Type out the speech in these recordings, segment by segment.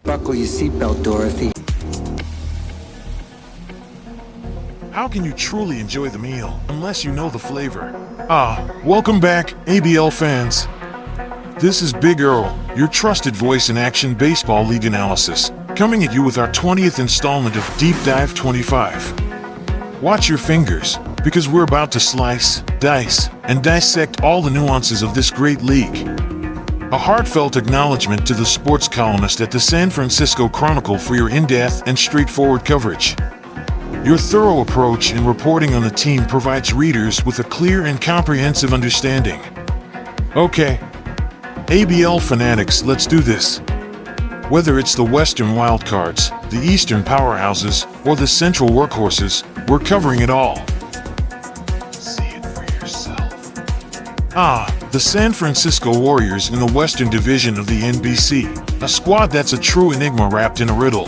Buckle your seatbelt, Dorothy. How can you truly enjoy the meal unless you know the flavor? Welcome back, ABL fans. This is Big Earl, your trusted voice in Action Baseball League analysis, coming at you with our 20th installment of Deep Dive 25. Watch your fingers, because we're about to slice, dice, and dissect all the nuances of this great league. A heartfelt acknowledgement to the sports columnist at the San Francisco Chronicle for your in-depth and straightforward coverage. Your thorough approach in reporting on the team provides readers with a clear and comprehensive understanding. Okay, ABL fanatics, let's do this. Whether it's the Western Wildcards, the Eastern Powerhouses, or the Central Workhorses, we're covering it all. See it for yourself. The San Francisco Warriors in the Western Division of the NBC, a squad that's a true enigma wrapped in a riddle.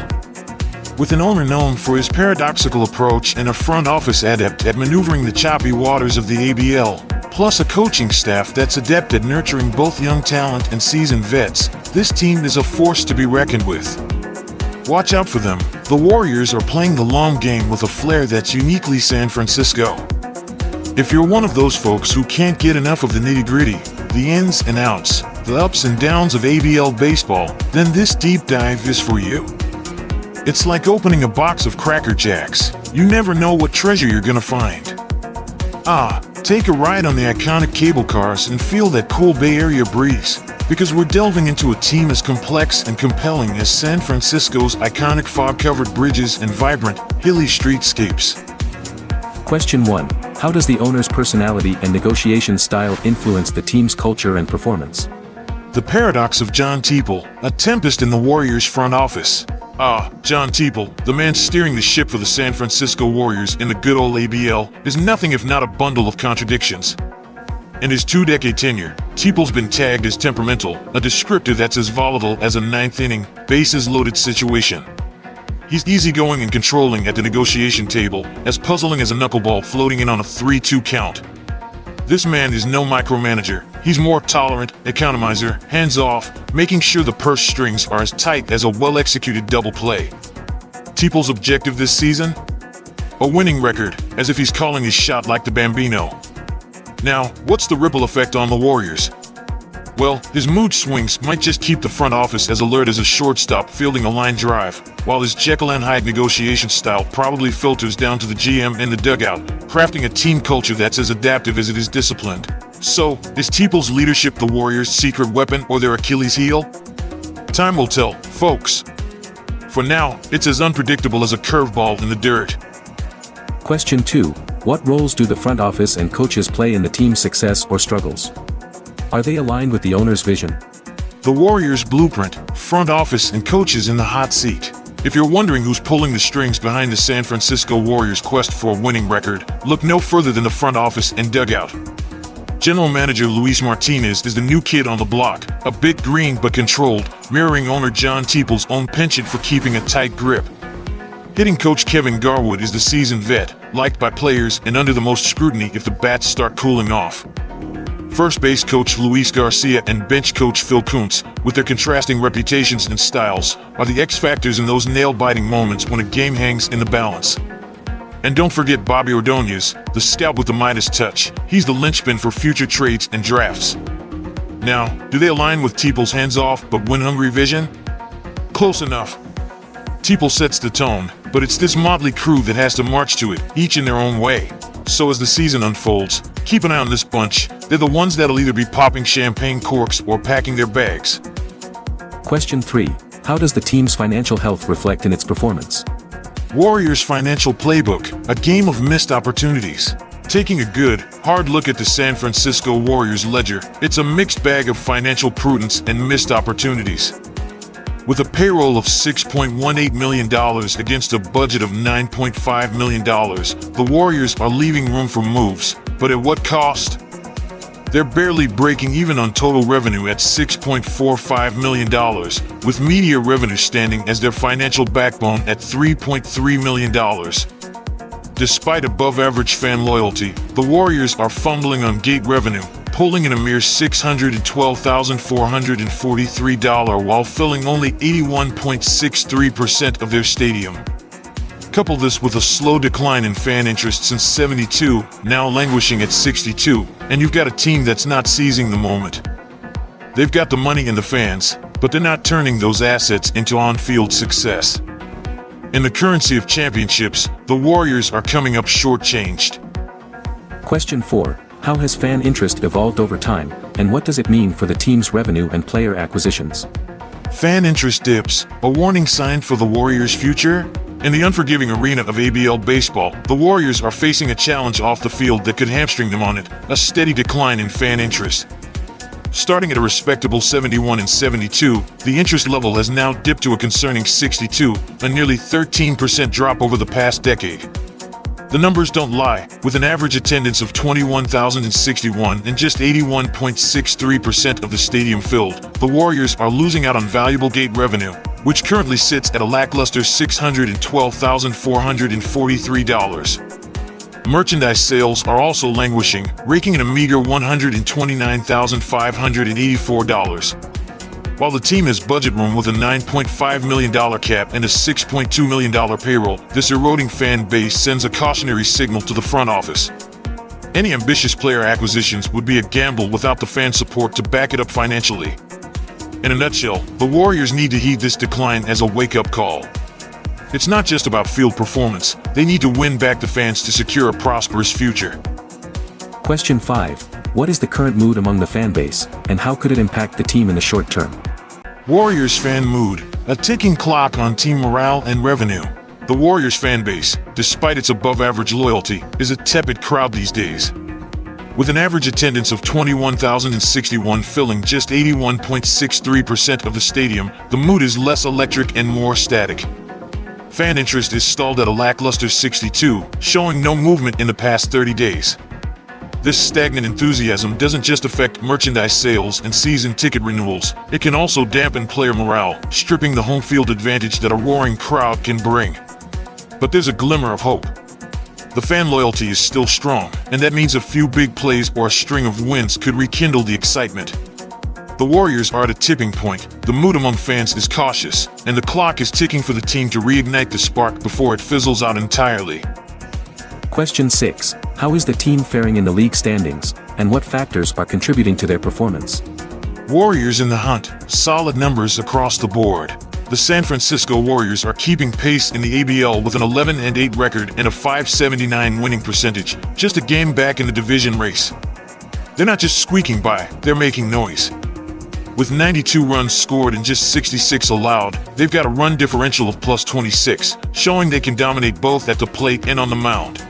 With an owner known for his paradoxical approach and a front office adept at maneuvering the choppy waters of the ABL, plus a coaching staff that's adept at nurturing both young talent and seasoned vets, this team is a force to be reckoned with. Watch out for them. The Warriors are playing the long game with a flair that's uniquely San Francisco. If you're one of those folks who can't get enough of the nitty-gritty, the ins and outs, the ups and downs of ABL baseball, then this deep dive is for you. It's like opening a box of Cracker Jacks. You never know what treasure you're gonna find. Take a ride on the iconic cable cars and feel that cool Bay Area breeze, because we're delving into a team as complex and compelling as San Francisco's iconic fog-covered bridges and vibrant, hilly streetscapes. Question 1. How does the owner's personality and negotiation style influence the team's culture and performance? The paradox of John Teeple, a tempest in the Warriors front office. John Teeple, the man steering the ship for the San Francisco Warriors in the good old ABL, is nothing if not a bundle of contradictions. In his 2-decade tenure, Teeple's been tagged as temperamental, a descriptor that's as volatile as a ninth-inning, bases-loaded situation. He's easygoing and controlling at the negotiation table, as puzzling as a knuckleball floating in on a 3-2 count. This man is no micromanager. He's more tolerant, economizer, hands-off, making sure the purse strings are as tight as a well-executed double play. Teeple's objective this season? A winning record, as if he's calling his shot like the Bambino. Now, what's the ripple effect on the Warriors? Well, his mood swings might just keep the front office as alert as a shortstop fielding a line drive, while his Jekyll and Hyde negotiation style probably filters down to the GM in the dugout, crafting a team culture that's as adaptive as it is disciplined. So, is Teeple's leadership the Warriors' secret weapon or their Achilles heel? Time will tell, folks. For now, it's as unpredictable as a curveball in the dirt. Question 2. What roles do the front office and coaches play in the team's success or struggles? Are they aligned with the owner's vision? The Warriors' blueprint, front office, and coaches in the hot seat. If you're wondering who's pulling the strings behind the San Francisco Warriors' quest for a winning record, look no further than the front office and dugout. General Manager Luis Martinez is the new kid on the block, a bit green but controlled, mirroring owner John Teeple's own penchant for keeping a tight grip. Hitting coach Kevin Garwood is the seasoned vet, liked by players and under the most scrutiny if the bats start cooling off. First base coach Luis Garcia and bench coach Phil Kuntz, with their contrasting reputations and styles, are the X-factors in those nail-biting moments when a game hangs in the balance. And don't forget Bobby Ordonez, the scout with the Midas touch. He's the linchpin for future trades and drafts. Now, do they align with Teeple's hands-off but win-hungry vision? Close enough. Teeple sets the tone, but it's this motley crew that has to march to it, each in their own way. So as the season unfolds, keep an eye on this bunch. They're the ones that'll either be popping champagne corks or packing their bags. Question 3. How does the team's financial health reflect in its performance? Warriors' financial playbook, a game of missed opportunities. Taking a good, hard look at the San Francisco Warriors ledger, it's a mixed bag of financial prudence and missed opportunities. With a payroll of $6.18 million against a budget of $9.5 million, the Warriors are leaving room for moves, but at what cost? They're barely breaking even on total revenue at $6.45 million, with media revenue standing as their financial backbone at $3.3 million. Despite above-average fan loyalty, the Warriors are fumbling on gate revenue, pulling in a mere $612,443 while filling only 81.63% of their stadium. Couple this with a slow decline in fan interest since '72, now languishing at 62, and you've got a team that's not seizing the moment. They've got the money and the fans, but they're not turning those assets into on-field success. In the currency of championships, the Warriors are coming up shortchanged. Question 4. How has fan interest evolved over time, and what does it mean for the team's revenue and player acquisitions? Fan interest dips, a warning sign for the Warriors' future? In the unforgiving arena of ABL baseball, the Warriors are facing a challenge off the field that could hamstring them on it, a steady decline in fan interest. Starting at a respectable 71 and 72, the interest level has now dipped to a concerning 62, a nearly 13% drop over the past decade. The numbers don't lie, with an average attendance of 21,061 and just 81.63% of the stadium filled. The Warriors are losing out on valuable gate revenue, which currently sits at a lackluster $612,443. Merchandise sales are also languishing, raking in a meager $129,584. While the team has budget room with a $9.5 million cap and a $6.2 million payroll, this eroding fan base sends a cautionary signal to the front office. Any ambitious player acquisitions would be a gamble without the fan support to back it up financially. In a nutshell, the Warriors need to heed this decline as a wake-up call. It's not just about field performance. They need to win back the fans to secure a prosperous future. Question 5. What is the current mood among the fan base, and how could it impact the team in the short term? Warriors fan mood, a ticking clock on team morale and revenue. The Warriors fan base, despite its above-average loyalty, is a tepid crowd these days. With an average attendance of 21,061 filling just 81.63% of the stadium, the mood is less electric and more static. Fan interest is stalled at a lackluster 62, showing no movement in the past 30 days. This stagnant enthusiasm doesn't just affect merchandise sales and season ticket renewals, it can also dampen player morale, stripping the home field advantage that a roaring crowd can bring. But there's a glimmer of hope. The fan loyalty is still strong, and that means a few big plays or a string of wins could rekindle the excitement. The Warriors are at a tipping point, the mood among fans is cautious, and the clock is ticking for the team to reignite the spark before it fizzles out entirely. Question 6. How is the team faring in the league standings, and what factors are contributing to their performance? Warriors in the hunt, solid numbers across the board. The San Francisco Warriors are keeping pace in the ABL with an 11-8 record and a .579 winning percentage, just a game back in the division race. They're not just squeaking by, they're making noise. With 92 runs scored and just 66 allowed, they've got a run differential of +26, showing they can dominate both at the plate and on the mound.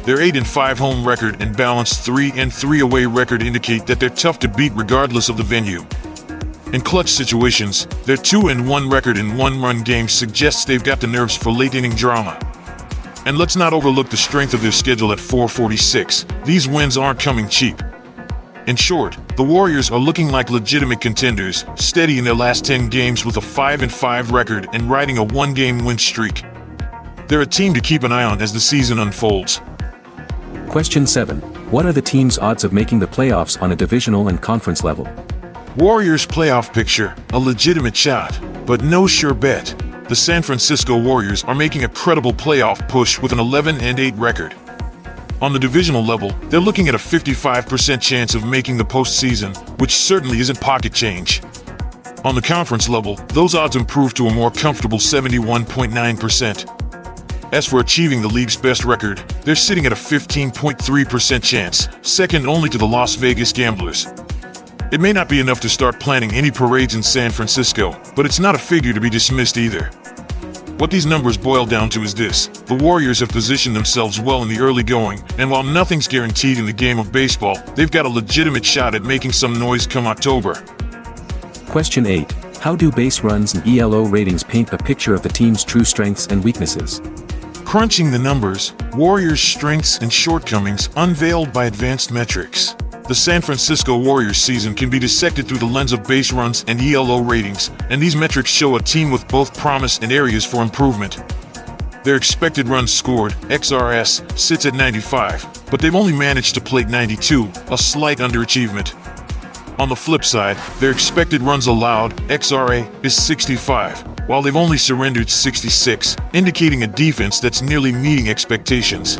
Their 8-5 home record and balanced 3-3 away record indicate that they're tough to beat regardless of the venue. In clutch situations, their 2-1 record in one-run games suggests they've got the nerves for late-inning drama. And let's not overlook the strength of their schedule at 446. These wins aren't coming cheap. In short, the Warriors are looking like legitimate contenders, steady in their last 10 games with a 5-5 record and riding a one-game win streak. They're a team to keep an eye on as the season unfolds. Question 7. What are the team's odds of making the playoffs on a divisional and conference level? Warriors playoff picture, a legitimate shot, but no sure bet. The San Francisco Warriors are making a credible playoff push with an 11-8 record. On the divisional level, they're looking at a 55% chance of making the postseason, which certainly isn't pocket change. On the conference level, those odds improve to a more comfortable 71.9%. As for achieving the league's best record, they're sitting at a 15.3% chance, second only to the Las Vegas Gamblers. It may not be enough to start planning any parades in San Francisco, but it's not a figure to be dismissed either. What these numbers boil down to is this: the Warriors have positioned themselves well in the early going, and while nothing's guaranteed in the game of baseball, they've got a legitimate shot at making some noise come October. Question 8. How do base runs and ELO ratings paint a picture of the team's true strengths and weaknesses? Crunching the numbers, Warriors' strengths and shortcomings unveiled by advanced metrics. The San Francisco Warriors season can be dissected through the lens of base runs and ELO ratings, and these metrics show a team with both promise and areas for improvement. Their expected runs scored, XRS, sits at 95, but they've only managed to plate 92, a slight underachievement. On the flip side, their expected runs allowed, XRA, is 65, while they've only surrendered 66, indicating a defense that's nearly meeting expectations.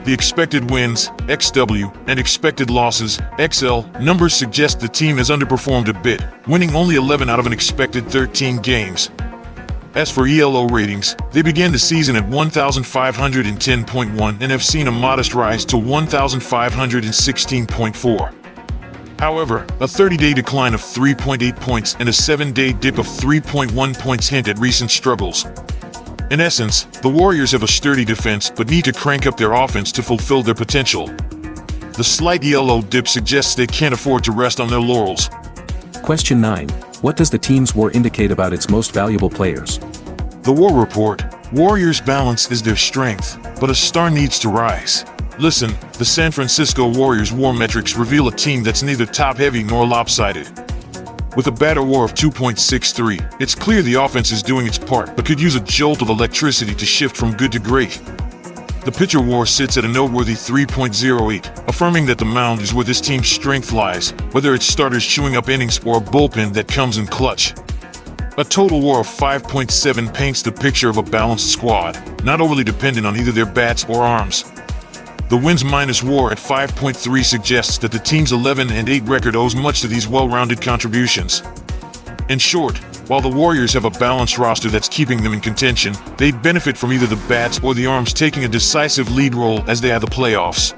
The expected wins, XW, and expected losses, XL, numbers suggest the team has underperformed a bit, winning only 11 out of an expected 13 games. As for ELO ratings, they began the season at 1,510.1 and have seen a modest rise to 1,516.4. However, a 30-day decline of 3.8 points and a 7-day dip of 3.1 points hint at recent struggles. In essence, the Warriors have a sturdy defense but need to crank up their offense to fulfill their potential. The slight ELO dip suggests they can't afford to rest on their laurels. Question 9. What does the team's WAR indicate about its most valuable players? The WAR report, Warriors' balance is their strength, but a star needs to rise. Listen, the San Francisco Warriors' WAR metrics reveal a team that's neither top-heavy nor lopsided. With a batter WAR of 2.63, it's clear the offense is doing its part but could use a jolt of electricity to shift from good to great. The pitcher WAR sits at a noteworthy 3.08, affirming that the mound is where this team's strength lies, whether it's starters chewing up innings or a bullpen that comes in clutch. A total WAR of 5.7 paints the picture of a balanced squad, not overly dependent on either their bats or arms. The wins minus WAR at 5.3 suggests that the team's 11-8 record owes much to these well-rounded contributions. In short, while the Warriors have a balanced roster that's keeping them in contention, they'd benefit from either the bats or the arms taking a decisive lead role as they have the playoffs.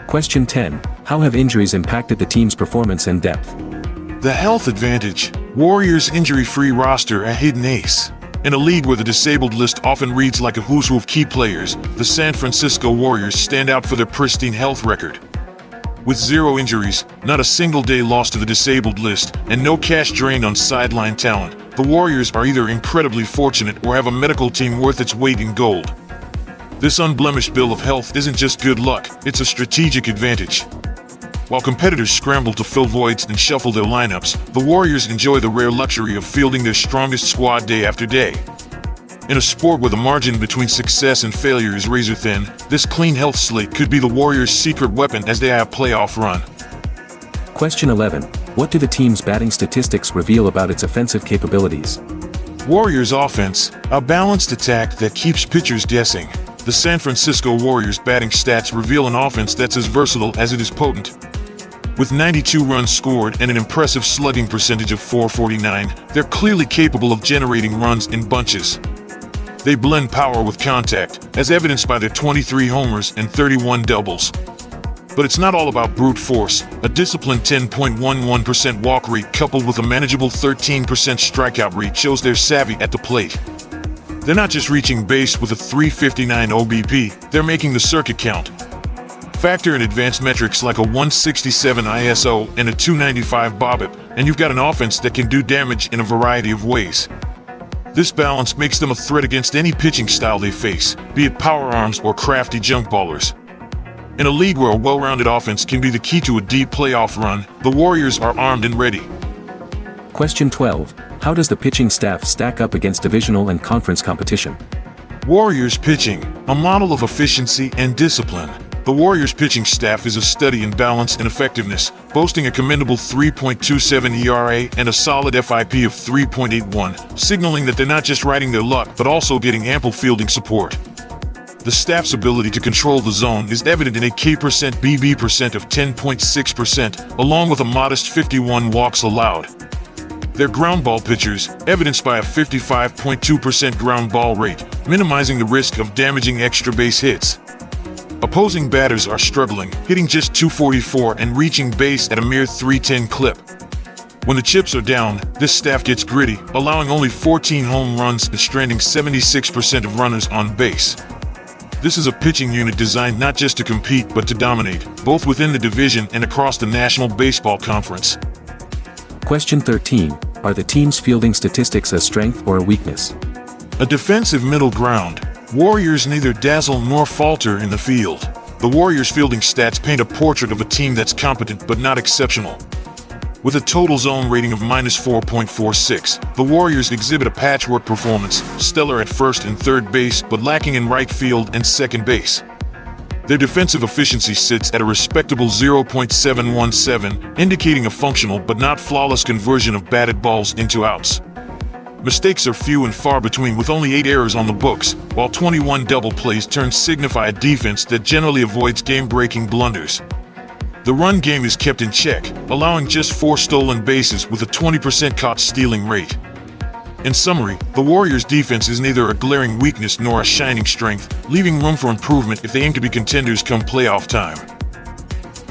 Question 10. How have injuries impacted the team's performance and depth? The health advantage. Warriors' injury-free roster a hidden ace. In a league where the disabled list often reads like a who's who of key players, the San Francisco Warriors stand out for their pristine health record. With 0 injuries, not a single day lost to the disabled list, and no cash drained on sideline talent, the Warriors are either incredibly fortunate or have a medical team worth its weight in gold. This unblemished bill of health isn't just good luck, it's a strategic advantage. While competitors scramble to fill voids and shuffle their lineups, the Warriors enjoy the rare luxury of fielding their strongest squad day after day. In a sport where the margin between success and failure is razor thin, this clean health slate could be the Warriors' secret weapon as they have a playoff run. Question 11. What do the team's batting statistics reveal about its offensive capabilities? Warriors' offense, a balanced attack that keeps pitchers guessing. The San Francisco Warriors' batting stats reveal an offense that's as versatile as it is potent. With 92 runs scored and an impressive slugging percentage of .449, they're clearly capable of generating runs in bunches. They blend power with contact, as evidenced by their 23 homers and 31 doubles. But it's not all about brute force. A disciplined 10.11% walk rate coupled with a manageable 13% strikeout rate shows they're savvy at the plate. They're not just reaching base with a .359 OBP, they're making the circuit count. Factor in advanced metrics like a 167 ISO and a 295 BOBIP, and you've got an offense that can do damage in a variety of ways. This balance makes them a threat against any pitching style they face, be it power arms or crafty junk ballers. In a league where a well-rounded offense can be the key to a deep playoff run, the Warriors are armed and ready. Question 12. How does the pitching staff stack up against divisional and conference competition? Warriors pitching, a model of efficiency and discipline. The Warriors pitching staff is a study in balance and effectiveness, boasting a commendable 3.27 ERA and a solid FIP of 3.81, signaling that they're not just riding their luck but also getting ample fielding support. The staff's ability to control the zone is evident in a K% BB percent of 10.6%, along with a modest 51 walks allowed. They're ground ball pitchers, evidenced by a 55.2% ground ball rate, minimizing the risk of damaging extra base hits. Opposing batters are struggling, hitting just .244 and reaching base at a mere .310 clip. When the chips are down, this staff gets gritty, allowing only 14 home runs and stranding 76% of runners on base. This is a pitching unit designed not just to compete but to dominate, both within the division and across the National Baseball Conference. Question 13. Are the team's fielding statistics a strength or a weakness? A defensive middle ground. Warriors neither dazzle nor falter in the field. The Warriors' fielding stats paint a portrait of a team that's competent but not exceptional. With a total zone rating of -4.46, the Warriors exhibit a patchwork performance, stellar at first and third base but lacking in right field and second base. Their defensive efficiency sits at a respectable 0.717, indicating a functional but not flawless conversion of batted balls into outs. Mistakes are few and far between, with only 8 errors on the books, while 21 double plays signify a defense that generally avoids game-breaking blunders. The run game is kept in check, allowing just 4 stolen bases with a 20% caught stealing rate. In summary, the Warriors' defense is neither a glaring weakness nor a shining strength, leaving room for improvement if they aim to be contenders come playoff time.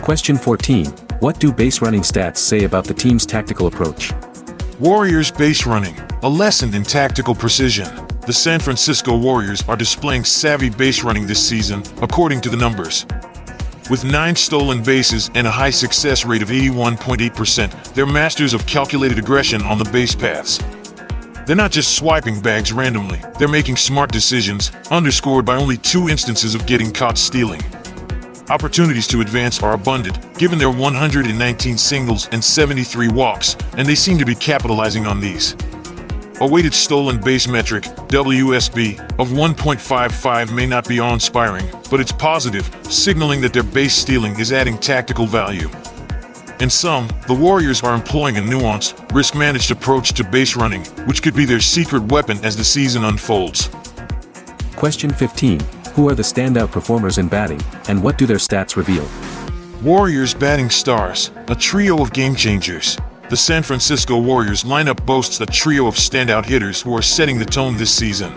Question 14. What do base running stats say about the team's tactical approach? Warriors base running, a lesson in tactical precision. The San Francisco Warriors are displaying savvy base running this season, according to the numbers. With 9 stolen bases and a high success rate of 81.8%, they're masters of calculated aggression on the base paths. They're not just swiping bags randomly, they're making smart decisions, underscored by only 2 instances of getting caught stealing. Opportunities to advance are abundant, given their 119 singles and 73 walks, and they seem to be capitalizing on these. A weighted stolen base metric, WSB, of 1.55 may not be awe-inspiring, but it's positive, signaling that their base stealing is adding tactical value. In sum, the Warriors are employing a nuanced, risk-managed approach to base running, which could be their secret weapon as the season unfolds. Question 15. Who are the standout performers in batting, and what do their stats reveal? Warriors batting stars, a trio of game-changers. The San Francisco Warriors lineup boasts a trio of standout hitters who are setting the tone this season.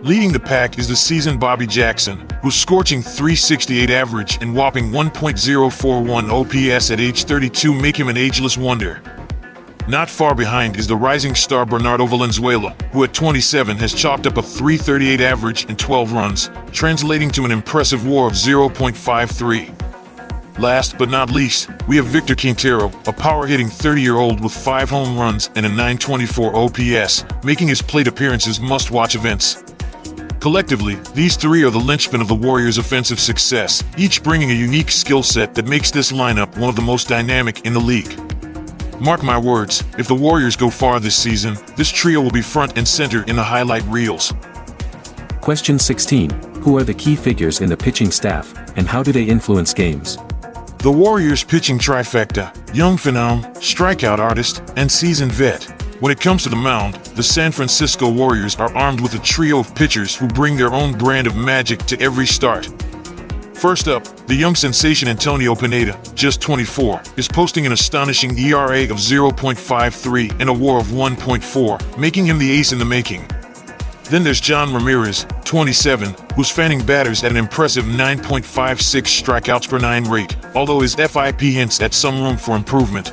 Leading the pack is the seasoned Bobby Jackson, whose scorching .368 average and whopping 1.041 OPS at age 32 make him an ageless wonder. Not far behind is the rising star Bernardo Valenzuela, who at 27 has chalked up a .338 average and 12 runs, translating to an impressive WAR of 0.53. Last but not least, we have Victor Quintero, a power-hitting 30-year-old with 5 home runs and a .924 OPS, making his plate appearances must-watch events. Collectively, these 3 are the linchpin of the Warriors' offensive success, each bringing a unique skill set that makes this lineup one of the most dynamic in the league. Mark my words, if the Warriors go far this season, this trio will be front and center in the highlight reels. Question 16. Who are the key figures in the pitching staff, and how do they influence games? The Warriors' pitching trifecta, young phenom, strikeout artist, and seasoned vet. When it comes to the mound, the San Francisco Warriors are armed with a trio of pitchers who bring their own brand of magic to every start. First up, the young sensation Antonio Pineda, just 24, is posting an astonishing ERA of 0.53 and a WAR of 1.4, making him the ace in the making. Then there's John Ramirez, 27, who's fanning batters at an impressive 9.56 strikeouts per 9 rate, although his FIP hints at some room for improvement.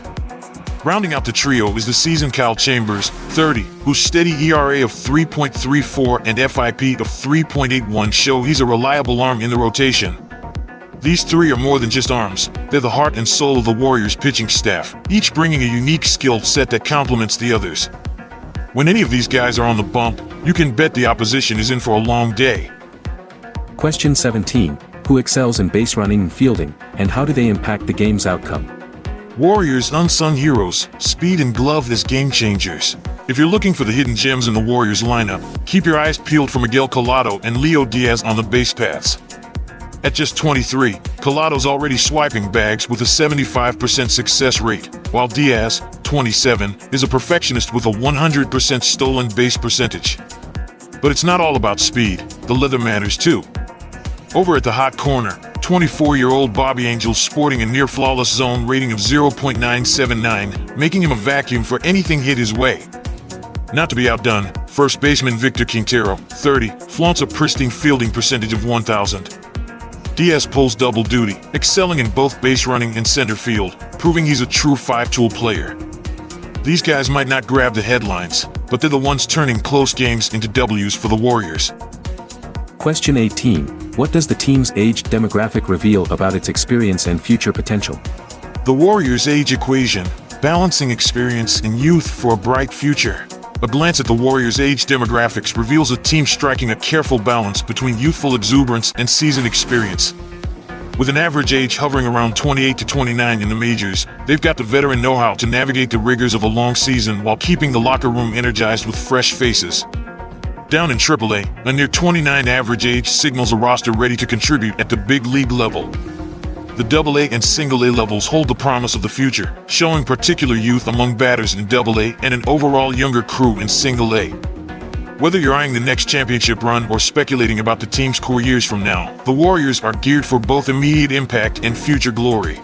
Rounding out the trio is the seasoned Kyle Chambers, 30, whose steady ERA of 3.34 and FIP of 3.81 show he's a reliable arm in the rotation. These 3 are more than just arms, they're the heart and soul of the Warriors' pitching staff, each bringing a unique skill set that complements the others. When any of these guys are on the bump, you can bet the opposition is in for a long day. Question 17. Who excels in base running and fielding, and how do they impact the game's outcome? Warriors' unsung heroes, speed and glove as game changers. If you're looking for the hidden gems in the Warriors lineup, keep your eyes peeled for Miguel Collado and Leo Diaz on the base paths. At just 23, Collado's already swiping bags with a 75% success rate, while Diaz, 27, is a perfectionist with a 100% stolen base percentage. But it's not all about speed, the leather matters too. Over at the hot corner, 24-year-old Bobby Angel's sporting a near-flawless zone rating of 0.979, making him a vacuum for anything hit his way. Not to be outdone, first baseman Victor Quintero, 30, flaunts a pristine fielding percentage of 1,000. Diaz pulls double duty, excelling in both base running and center field, proving he's a true 5-tool player. These guys might not grab the headlines, but they're the ones turning close games into W's for the Warriors. Question 18. What does the team's age demographic reveal about its experience and future potential? The Warriors' age equation, balancing experience and youth for a bright future. A glance at the Warriors' age demographics reveals a team striking a careful balance between youthful exuberance and seasoned experience. With an average age hovering around 28 to 29 in the majors, they've got the veteran know-how to navigate the rigors of a long season while keeping the locker room energized with fresh faces. Down in AAA, a near 29 average age signals a roster ready to contribute at the big league level. The AA and Single-A levels hold the promise of the future, showing particular youth among batters in AA and an overall younger crew in Single-A. Whether you're eyeing the next championship run or speculating about the team's core years from now, the Warriors are geared for both immediate impact and future glory.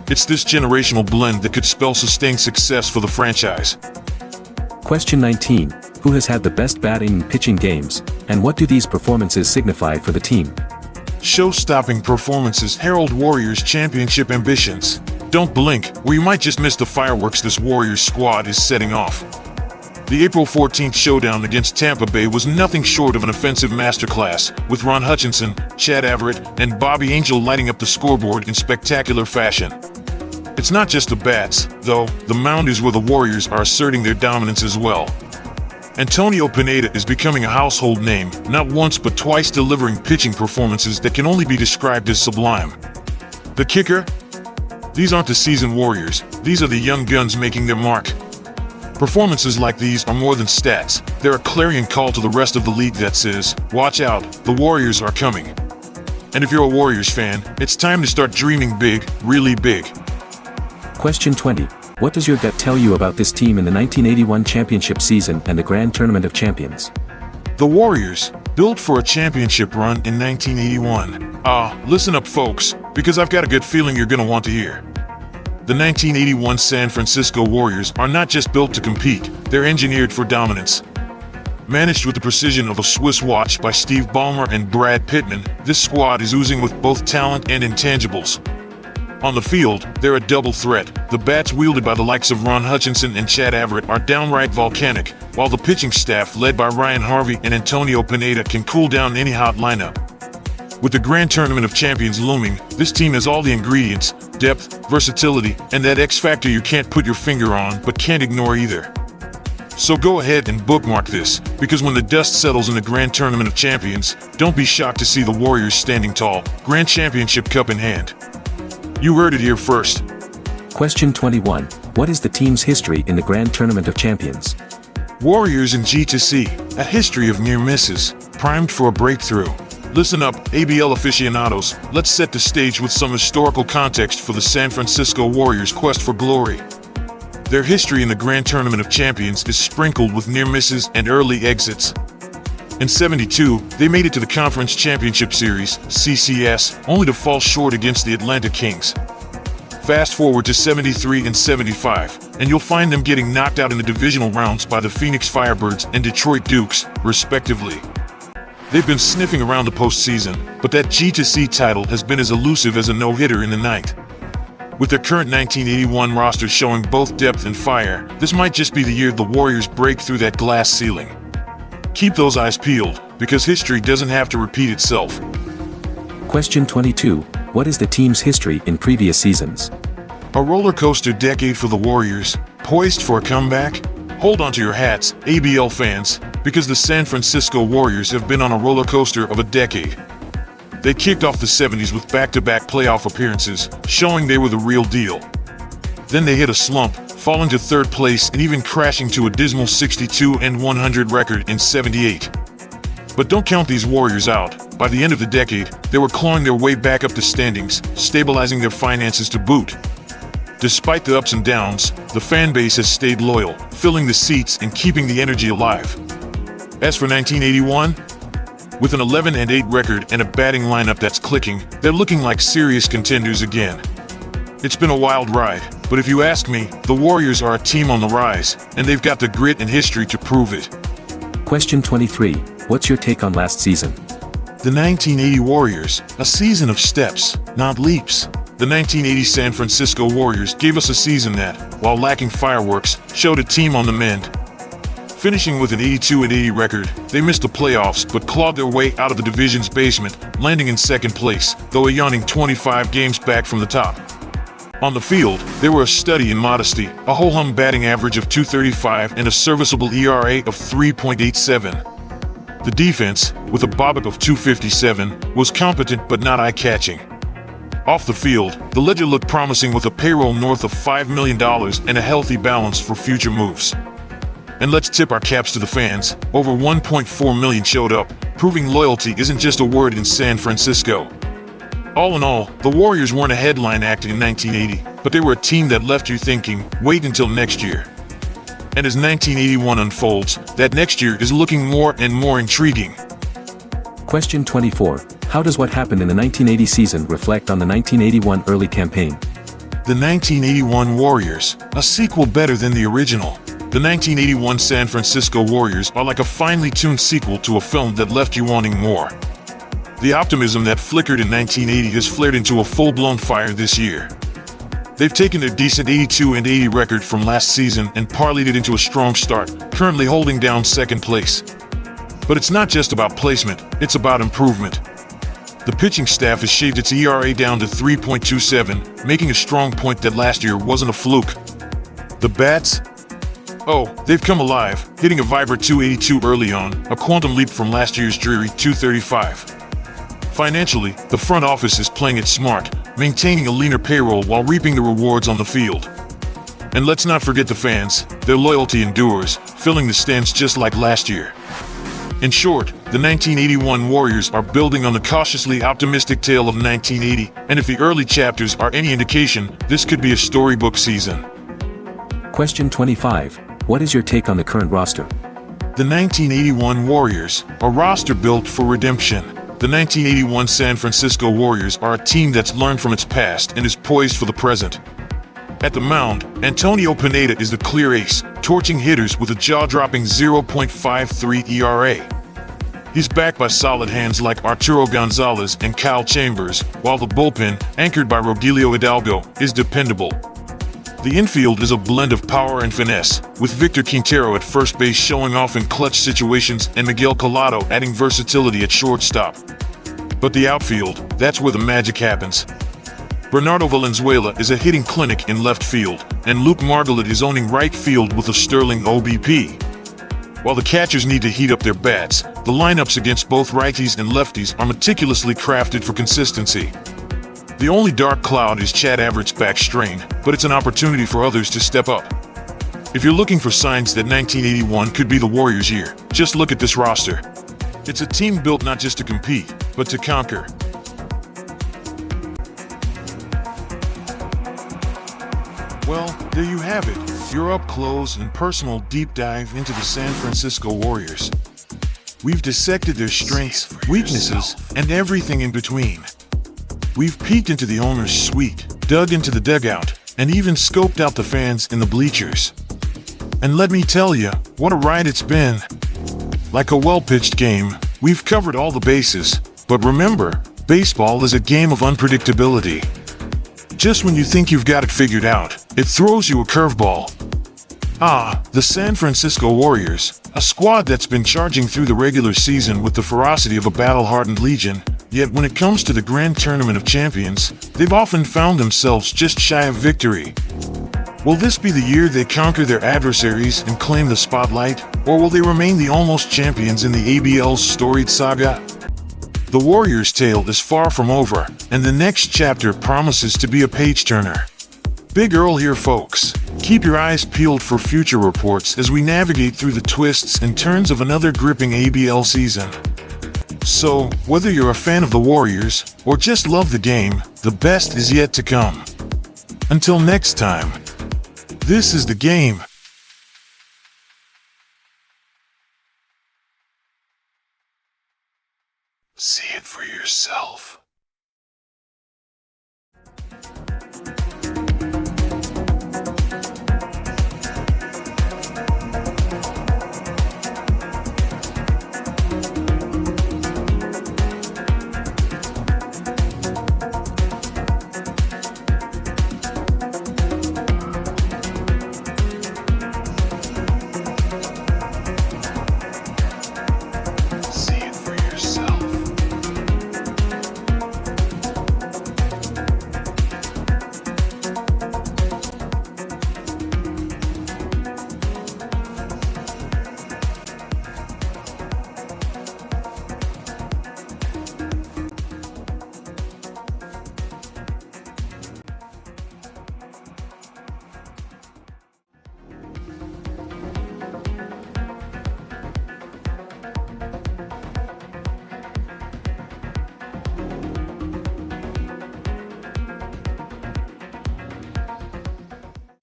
It's this generational blend that could spell sustained success for the franchise. Question 19. Who has had the best batting and pitching games, and what do these performances signify for the team? Show-stopping performances herald Warriors' championship ambitions. Don't blink, or you might just miss the fireworks this Warriors squad is setting off. The April 14th showdown against Tampa Bay was nothing short of an offensive masterclass, with Ron Hutchinson, Chad Everett, and Bobby Angel lighting up the scoreboard in spectacular fashion. It's not just the bats, though. The mound is where the Warriors are asserting their dominance as well. Antonio Pineda is becoming a household name, not once but twice delivering pitching performances that can only be described as sublime. The kicker? These aren't the seasoned Warriors, these are the young guns making their mark. Performances like these are more than stats, they're a clarion call to the rest of the league that says, watch out, the Warriors are coming. And if you're a Warriors fan, it's time to start dreaming big, really big. Question 20. What does your gut tell you about this team in the 1981 championship season and the Grand Tournament of Champions? The Warriors, built for a championship run in 1981. Listen up folks, because I've got a good feeling you're gonna want to hear. The 1981 San Francisco Warriors are not just built to compete, they're engineered for dominance. Managed with the precision of a Swiss watch by Steve Ballmer and Brad Pittman, this squad is oozing with both talent and intangibles. On the field, they're a double threat. The bats wielded by the likes of Ron Hutchinson and Chad Everett are downright volcanic, while the pitching staff led by Ryan Harvey and Antonio Pineda can cool down any hot lineup. With the Grand Tournament of Champions looming, this team has all the ingredients: depth, versatility, and that X factor you can't put your finger on but can't ignore either. So go ahead and bookmark this, because when the dust settles in the Grand Tournament of Champions, don't be shocked to see the Warriors standing tall, Grand Championship Cup in hand. You heard it here first. Question 21. What is the team's history in the Grand Tournament of Champions? Warriors in G2C, a history of near misses, primed for a breakthrough. Listen up, ABL aficionados, let's set the stage with some historical context for the San Francisco Warriors' quest for glory. Their history in the Grand Tournament of Champions is sprinkled with near misses and early exits. In '72, they made it to the Conference Championship Series, CCS, only to fall short against the Atlanta Kings. Fast forward to '73 and '75, and you'll find them getting knocked out in the divisional rounds by the Phoenix Firebirds and Detroit Dukes, respectively. They've been sniffing around the postseason, but that G2C title has been as elusive as a no-hitter in the night. With their current 1981 roster showing both depth and fire, this might just be the year the Warriors break through that glass ceiling. Keep those eyes peeled, because history doesn't have to repeat itself. Question 22. What is the team's history in previous seasons? A roller coaster decade for the Warriors, poised for a comeback? Hold on to your hats, ABL fans, because the San Francisco Warriors have been on a roller coaster of a decade. They kicked off the '70s with back-to-back playoff appearances, showing they were the real deal. Then they hit a slump, falling to third place and even crashing to a dismal 62-100 record in '78. But don't count these Warriors out. By the end of the decade, they were clawing their way back up the standings, stabilizing their finances to boot. Despite the ups and downs, the fan base has stayed loyal, filling the seats and keeping the energy alive. As for 1981, with an 11-8 record and a batting lineup that's clicking, they're looking like serious contenders again. It's been a wild ride, but if you ask me, the Warriors are a team on the rise, and they've got the grit and history to prove it. Question 23. What's your take on last season? The 1980 Warriors, a season of steps, not leaps. The 1980 San Francisco Warriors gave us a season that, while lacking fireworks, showed a team on the mend. Finishing with an 82-80 record, they missed the playoffs but clawed their way out of the division's basement, landing in second place, though a yawning 25 games back from the top. On the field, they were a study in modesty, a ho-hum batting average of .235 and a serviceable ERA of 3.87. The defense, with a BOBIP of .257, was competent but not eye-catching. Off the field, the ledger looked promising with a payroll north of $5 million and a healthy balance for future moves. And let's tip our caps to the fans. Over 1.4 million showed up, proving loyalty isn't just a word in San Francisco. All in all, the Warriors weren't a headline act in 1980, but they were a team that left you thinking, wait until next year. And as 1981 unfolds, that next year is looking more and more intriguing. Question 24. How does what happened in the 1980 season reflect on the 1981 early campaign? The 1981 Warriors, a sequel better than the original. The 1981 San Francisco Warriors are like a finely tuned sequel to a film that left you wanting more. The optimism that flickered in 1980 has flared into a full-blown fire this year. They've taken their decent 82-80 record from last season and parlayed it into a strong start, currently holding down second place. But it's not just about placement, it's about improvement. The pitching staff has shaved its ERA down to 3.27, making a strong point that last year wasn't a fluke. The bats? Oh, they've come alive, hitting a vibrant 282 early on, a quantum leap from last year's dreary 235. Financially, the front office is playing it smart, maintaining a leaner payroll while reaping the rewards on the field. And let's not forget the fans, their loyalty endures, filling the stands just like last year. In short, the 1981 Warriors are building on the cautiously optimistic tale of 1980, and if the early chapters are any indication, this could be a storybook season. Question 25. What is your take on the current roster? The 1981 Warriors, a roster built for redemption. The 1981 San Francisco Warriors are a team that's learned from its past and is poised for the present. At the mound, Antonio Pineda is the clear ace, torching hitters with a jaw-dropping 0.53 ERA. He's backed by solid hands like Arturo Gonzalez and Kyle Chambers, while the bullpen, anchored by Rogelio Hidalgo, is dependable. The infield is a blend of power and finesse, with Victor Quintero at first base showing off in clutch situations and Miguel Collado adding versatility at shortstop. But the outfield, that's where the magic happens. Bernardo Valenzuela is a hitting clinic in left field, and Luke Margolet is owning right field with a sterling OBP. While the catchers need to heat up their bats, the lineups against both righties and lefties are meticulously crafted for consistency. The only dark cloud is Chad Everett's back strain, but it's an opportunity for others to step up. If you're looking for signs that 1981 could be the Warriors' year, just look at this roster. It's a team built not just to compete, but to conquer. Well, there you have it, your up-close and personal deep dive into the San Francisco Warriors. We've dissected their strengths, weaknesses, and everything in between. We've peeked into the owner's suite, dug into the dugout, and even scoped out the fans in the bleachers. And let me tell you, what a ride it's been. Like a well-pitched game, we've covered all the bases, but remember, baseball is a game of unpredictability. Just when you think you've got it figured out, it throws you a curveball. The San Francisco Warriors, a squad that's been charging through the regular season with the ferocity of a battle-hardened legion, yet when it comes to the Grand Tournament of Champions, they've often found themselves just shy of victory. Will this be the year they conquer their adversaries and claim the spotlight, or will they remain the almost champions in the ABL's storied saga? The Warriors' tale is far from over, and the next chapter promises to be a page-turner. Big Earl here, folks. Keep your eyes peeled for future reports as we navigate through the twists and turns of another gripping ABL season. So, whether you're a fan of the Warriors, or just love the game, the best is yet to come. Until next time, this is The Game. See it for yourself. See it for yourself.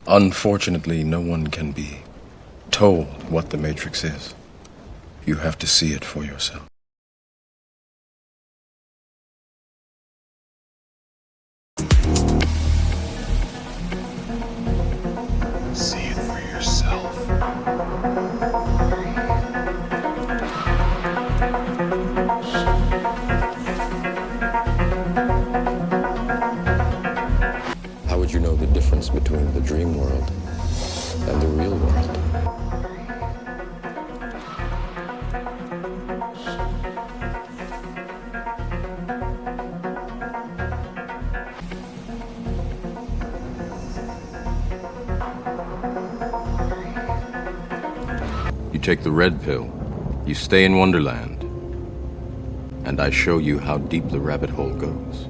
Unfortunately, no one can be told what the Matrix is. You have to see it for yourself. See it for yourself. How would you know the difference between the dream world and the real world? You take the red pill, you stay in Wonderland, and I show you how deep the rabbit hole goes.